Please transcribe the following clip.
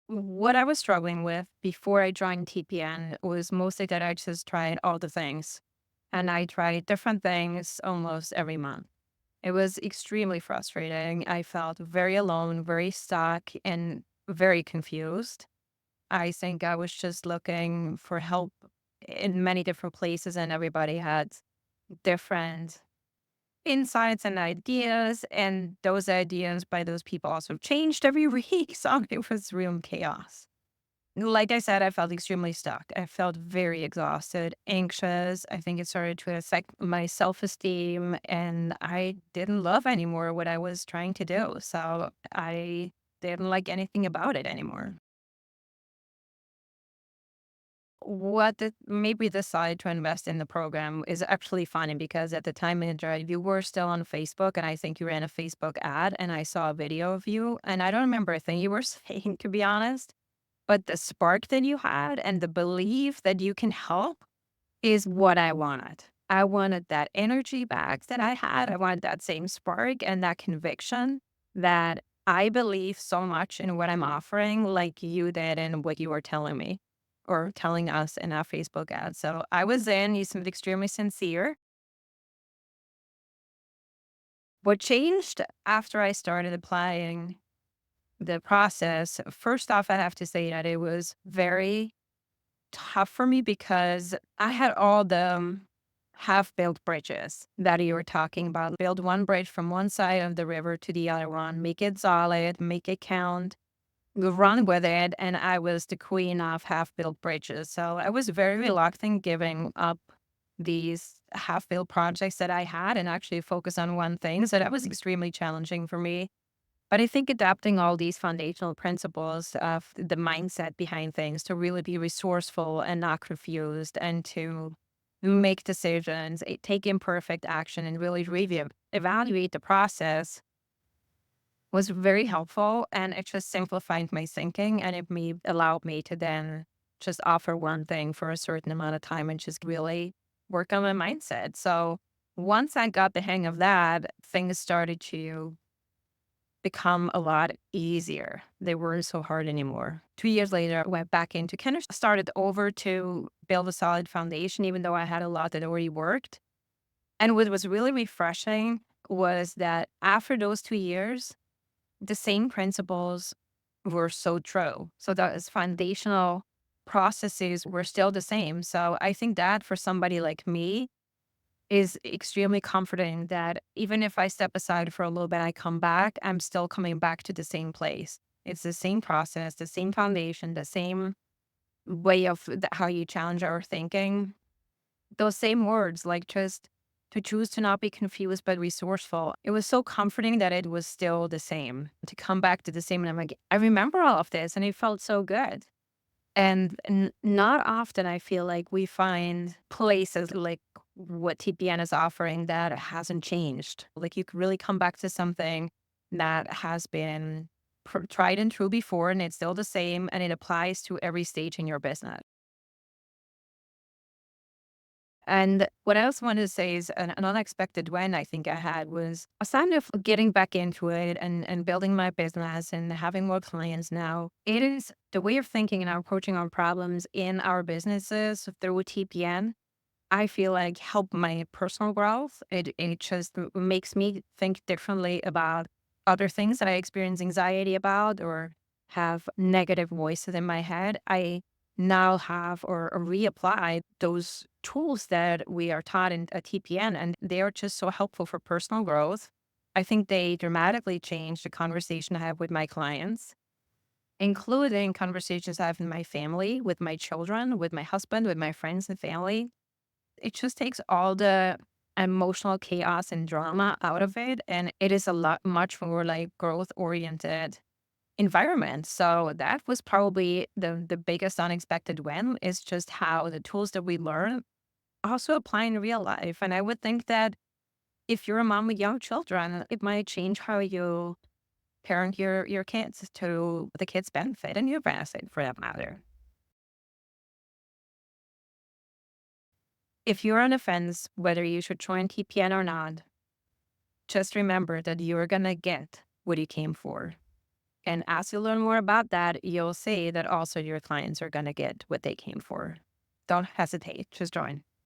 What I was struggling with before I joined TPN was mostly that I just tried all the things. And I tried different things almost every month. It was extremely frustrating. I felt very alone, very stuck, and very confused. I think I was just looking for help in many different places, and everybody had different insights and ideas. And those ideas by those people also changed every week. So it was real chaos. Like I said, I felt extremely stuck. I felt very exhausted, anxious. I think it started to affect my self esteem, and I didn't love anymore what I was trying to do. So I didn't like anything about it anymore. What made me decide to invest in the program is actually funny because at the time, Indra, you were still on Facebook, and I think you ran a Facebook ad, and I saw a video of you, and I don't remember a thing you were saying, to be honest. But the spark that you had and the belief that you can help is what I wanted. I wanted that energy back that I had. I wanted that same spark and that conviction that I believe so much in what I'm offering, like you did and what you were telling me or telling us in our Facebook ad. So I was in, you seemed extremely sincere. What changed after I started applying the process, first off, I have to say that it was very tough for me because I had all the half-built bridges that you were talking about. Build one bridge from one side of the river to the other one, make it solid, make it count, run with it. And I was the queen of half-built bridges. So I was very reluctant giving up these half-built projects that I had and actually focus on one thing. So that was extremely challenging for me. But I think adapting all these foundational principles of the mindset behind things to really be resourceful and not confused and to make decisions, take imperfect action and really review, evaluate the process was very helpful. And it just simplified my thinking and allowed me to then just offer one thing for a certain amount of time and just really work on my mindset. So once I got the hang of that, things started to become a lot easier. They weren't so hard anymore. 2 years later, I went back into kind of started over to build a solid foundation, even though I had a lot that already worked. And what was really refreshing was that after those 2 years, the same principles were so true. So those foundational processes were still the same. So I think that for somebody like me, is extremely comforting that even if I step aside for a little bit, I come back, I'm still coming back to the same place. It's the same process, the same foundation, the same way of how you challenge our thinking. Those same words, like just to choose to not be confused but resourceful. It was so comforting that it was still the same, to come back to the same. And I'm like, I remember all of this and it felt so good. And not often I feel like we find places like what TPN is offering that hasn't changed. Like you could really come back to something that has been tried and true before and it's still the same and it applies to every stage in your business. And what I also wanted to say is an unexpected win I think I had was a sign of getting back into it and building my business and having more clients now. It is the way of thinking and approaching our problems in our businesses through TPN. I feel like help my personal growth. It just makes me think differently about other things that I experience anxiety about or have negative voices in my head. I now have or reapply those tools that we are taught in a TPN, and they are just so helpful for personal growth. I think they dramatically change the conversation I have with my clients, including conversations I have in my family, with my children, with my husband, with my friends and family. It just takes all the emotional chaos and drama out of it, and it is a lot much more like growth-oriented environment. So that was probably the biggest unexpected win is just how the tools that we learn also apply in real life. And I would think that if you're a mom with young children, it might change how you parent your kids to the kids' benefit and your benefit for that matter. If you're on the fence whether you should join TPN or not, just remember that you're gonna get what you came for. And as you learn more about that, you'll see that also your clients are going to get what they came for. Don't hesitate, just join.